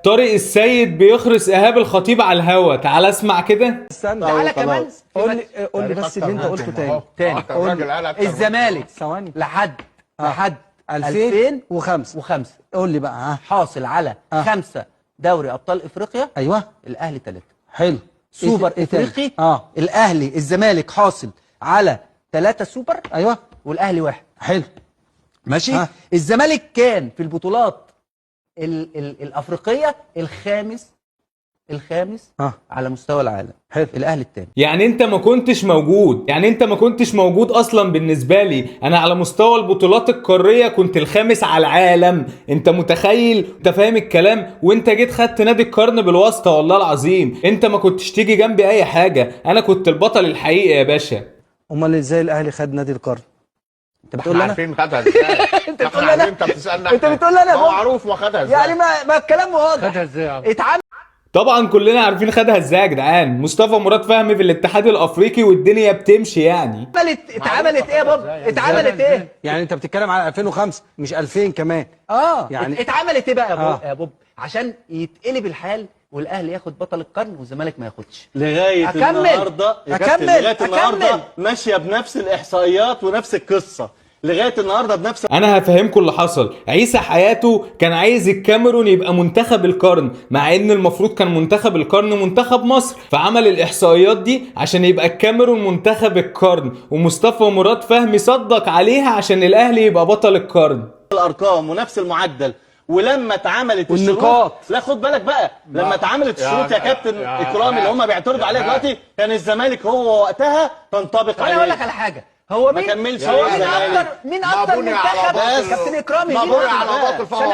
طارق السيد بيخرس ايهاب الخطيب على الهوا، تعال اسمع كده. استنى تعالى كمان قول لي بس اللي انت قلته تاني قول لي الزمالك ثواني لحد 2005 قول لي بقى. ها حاصل على 5 دوري ابطال افريقيا. ايوه الاهلي 3 حلو. سوبر إيه تاني؟ افريقي. الاهلي الزمالك حاصل على 3 سوبر. ايوه والاهلي 1. حلو ماشي. الزمالك كان في البطولات الافريقيه الخامس على مستوى العالم. حلو. الاهلي الثاني. يعني انت ما كنتش موجود اصلا. بالنسبه لي انا على مستوى البطولات القاريه كنت الخامس على العالم. انت متخيل؟ انت فاهم الكلام؟ وانت جيت خدت نادي القرن بالواسطه، والله العظيم انت ما كنتش تيجي جنبي اي حاجه. انا كنت البطل الحقيقي يا باشا. امال ازاي الاهلي خد نادي القرن؟ انت بتقول لي انا؟ عارفين خدها ازاي؟ انت بتقول لي انا؟ انت بتسالنا انت بتقول لي انا؟ هو معروف ما خدها ازاي. يعني ما الكلام واضح. خدها ازاي يا عم؟ اتعمل. طبعا كلنا عارفين خدها ازاي يا جدعان. مصطفى مراد فهمي في الاتحاد الافريقي والدنيا بتمشي يعني. اتعملت ايه يا بابا؟ اتعملت ايه؟ يعني انت بتتكلم على 2005 مش 2000 كمان. يعني اتعملت ايه بقى يا بابا عشان يتقلب الحال والاهلي ياخد بطل القرن والزمالك ما ياخدش؟ لغايه النهارده يا كابتن، لغايه النهارده ماشيه بنفس الاحصائيات ونفس القصه لغايه النهارده بنفس. انا هفهمكم اللي حصل. عيسى حياته كان عايز الكاميرون يبقى منتخب القرن، مع ان المفروض كان منتخب القرن منتخب مصر، فعمل الاحصائيات دي عشان يبقى الكاميرون منتخب القرن، ومصطفى مراد فهمي صدق عليها عشان الاهلي يبقى بطل القرن. الارقام ونفس المعدل. ولما اتعملت والنقاط، لا خد بالك بقى، لما اتعملت الشروط يا كابتن اكرامي اللي هم بيعترضوا عليها دلوقتي، كان الزمالك هو وقتها تنطبق عليه. انا اقول لك على حاجه، هو ما مين كملش هو الزمالك. مين اكتر منتخب كابتن اكرامي؟ مبني على باطل فهو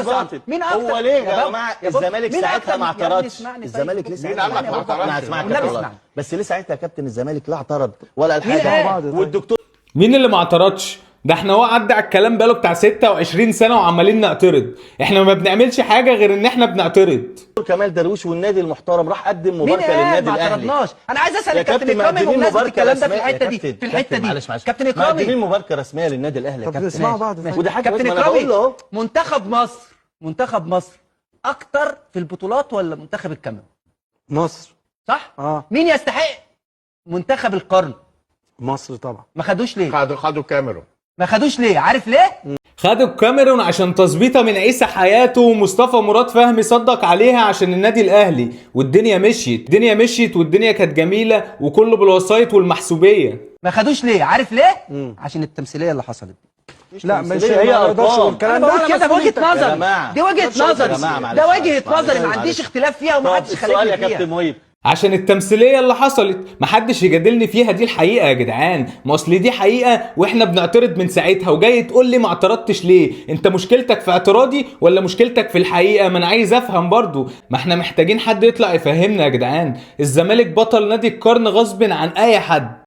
باطل. مين اكتر؟ هو ليه يا جماعه الزمالك ساعتها ما اعترضش؟ الزمالك لسه مين قال لك ما اعترضش؟ اسمعك بس ليه ساعتها يا كابتن الزمالك لا اعترض ولا الحاجه. والدكتور مين اللي ما اعترضش؟ ده احنا هو عدى على الكلام بقاله بتاع 26 سنه وعمالين نعترض. احنا ما بنعملش حاجه غير ان احنا بنعترض. كمال درويش والنادي المحترم راح قدم مباركه للنادي الاهلي. ما اعترضناش. انا عايز اسال الكابتن اكرامي بمناسبه الكلام ده في الحته دي، معلش كابتن اكرامي مقدمين مباركه رسميه للنادي الاهلي يا طب كابتن. اسمعوا بعض. ودي حاجه كابتن كويسة، ما أنا بقول اكرامي، له منتخب مصر اكتر في البطولات ولا منتخب الكاميرون؟ مصر. صح؟ مين يستحق منتخب القرن؟ مصر طبعا. ما خدوش ليه؟ خدوا كاميرون. ما خدوش ليه؟ عارف ليه؟ خدوا الكاميرون عشان تظبيطه من عيسى حياته، ومصطفى مراد فهمي صدق عليها عشان النادي الاهلي، والدنيا مشيت والدنيا كانت جميله وكله بالوسايط والمحسوبيه. ما خدوش ليه؟ عارف ليه؟ عشان التمثيليه اللي حصلت. لا مش هي أرقام. انا بقول كده بوجهه نظري. دي وجهه نظري. ده وجهه نظري ما عنديش اختلاف فيها ومحدش خالفني فيها. يا كابتن مهيب عشان التمثيليه اللي حصلت محدش يجادلني فيها، دي الحقيقه يا جدعان. ما اصل دي حقيقه واحنا بنعترض من ساعتها، وجاي تقول لي ما اعترضتش ليه؟ انت مشكلتك في اعتراضي ولا مشكلتك في الحقيقه؟ ما انا عايز افهم برضو. ما احنا محتاجين حد يطلع يفهمنا يا جدعان. الزمالك بطل نادي القرن غصب عن اي حد.